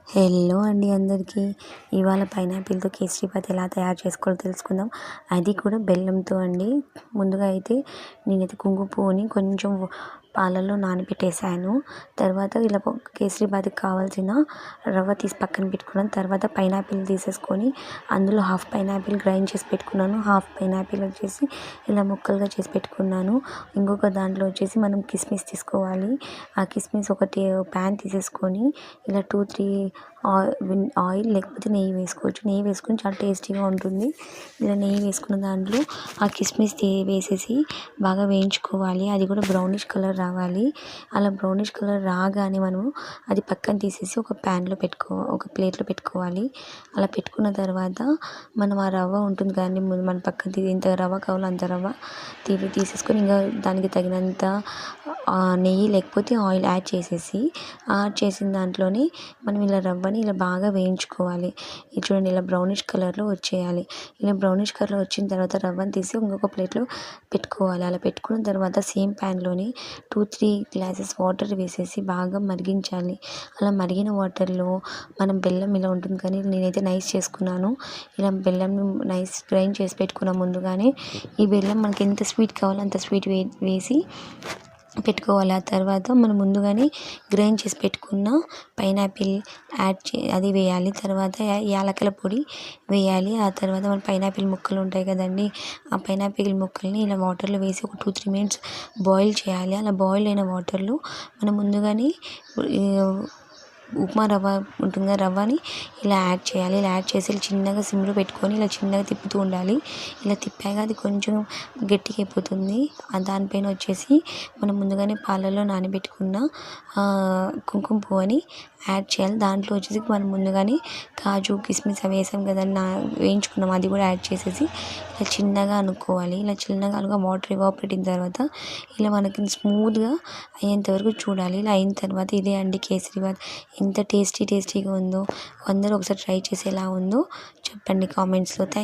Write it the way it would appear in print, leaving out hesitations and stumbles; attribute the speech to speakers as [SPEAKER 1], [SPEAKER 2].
[SPEAKER 1] Hello అండి అందరికీ. ఇవాళ పైనాపిల్‌తో కేసరీబాత్ ఎలా తయారు చేసుకోవాలో తెలుసుకుందాం. అది కూడా బెల్లంతో అండి. ముందుగా అయితే నేనైతే కుంకుమ పువ్వుని కొంచెం పాలల్లో నానబెట్టేసాను. తర్వాత ఇలా కేసరీబాత్‌కి కావాల్సిన రవ్వ తీసి పక్కన పెట్టుకున్నాను. తర్వాత పైనాపిల్ తీసేసుకొని అందులో హాఫ్ పైనాపిల్ గ్రైండ్ చేసి పెట్టుకున్నాను. హాఫ్ పైనాపిల్ వచ్చేసి ఇలా ముక్కలుగా చేసి పెట్టుకున్నాను. ఇంకొక దాంట్లో వచ్చేసి మనం కిస్మిస్ తీసుకోవాలి. ఆ కిస్మిస్ ఒకటి ప్యాన్ తీసేసుకొని ఇలా 2-3 ఆయిల్ లేకపోతే నెయ్యి వేసుకోవచ్చు. నెయ్యి వేసుకొని చాలా టేస్టీగా ఉంటుంది. ఇలా నెయ్యి వేసుకున్న దాంట్లో ఆ కిస్మిస్ వేసేసి బాగా వేయించుకోవాలి. అది కూడా బ్రౌనిష్ కలర్ రావాలి. అలా బ్రౌనిష్ కలర్ రాగానే మనము అది పక్కన తీసేసి ఒక ప్లేట్లో పెట్టుకోవాలి. అలా పెట్టుకున్న తర్వాత మనం ఆ రవ్వ ఉంటుంది కదండి, మన పక్కన ఎంత రవ్వ కావాలో అంత రవ్వ తీసేసుకొని ఇంకా దానికి తగినంత నెయ్యి లేకపోతే ఆయిల్ యాడ్ చేసిన దాంట్లోనే మనం ఇలా రవ్వని ఇలా బాగా వేయించుకోవాలి. ఇది చూడండి, ఇలా బ్రౌనిష్ కలర్లో వచ్చేయాలి. ఇలా బ్రౌనిష్ కలర్లో వచ్చిన తర్వాత రవ్వని తీసి ఇంకొక ప్లేట్లో పెట్టుకోవాలి. అలా పెట్టుకున్న తర్వాత సేమ్ ప్యాన్లోనే 2-3 గ్లాసెస్ వాటర్ వేసేసి బాగా మరిగించాలి. అలా మరిగిన వాటర్లో మనం బెల్లం ఇలా ఉంటుంది కానీ నేనైతే నైస్ చేసుకున్నాను. ఇలా బెల్లంని నైస్ గ్రైండ్ చేసి పెట్టుకున్న ముందుగానే ఈ బెల్లం మనకి ఎంత స్వీట్ కావాలో అంత స్వీట్ వేసి పెట్టుకోవాలి. ఆ తర్వాత మనం ముందుగానే గ్రైండ్ చేసి పెట్టుకున్న పైనాపిల్ అది వేయాలి. తర్వాత యాలకుల పొడి వేయాలి. ఆ తర్వాత మన పైనాపిల్ ముక్కలు ఉంటాయి కదండి, ఆ పైనాపిల్ ముక్కల్ని ఇలా వాటర్లో వేసి ఒక 2-3 మినిట్స్ బాయిల్ చేయాలి. అలా బాయిల్ అయిన వాటర్లో మనం ముందుగానే ఉప్మా రవ్వ ఉంటుంది కదా, రవ్వని ఇలా యాడ్ చేయాలి. ఇలా యాడ్ చేసి చిన్నగా సిమ్లో పెట్టుకొని ఇలా చిన్నగా తిప్పుతూ ఉండాలి. ఇలా తిప్పాక అది కొంచెం గట్టిగా అయిపోతుంది. దానిపైన వచ్చేసి మనం ముందుగానే పాలల్లో నానబెట్టుకున్న కుంకుమ పువ్వుని యాడ్ చేయాలి. దాంట్లో వచ్చేసి మనం ముందుగానే కాజు కిస్మిస్ అవి వేసాం కదా, వేయించుకున్నాం, అది కూడా యాడ్ చేసేసి ఇలా చిన్నగా అనుకోవాలి. ఇలా చిన్నగా వాటర్ ఎవాపరేట్ అయిన తర్వాత ఇలా మనకి స్మూత్గా అయ్యేంత వరకు చూడాలి. ఇలా అయిన తర్వాత ఇదే అండి కేసరీబాత్. ఎంత టేస్టీగా ఉందో అందరూ ఒకసారి ట్రై చేసి ఎలా ఉందో చెప్పండి కామెంట్స్లో.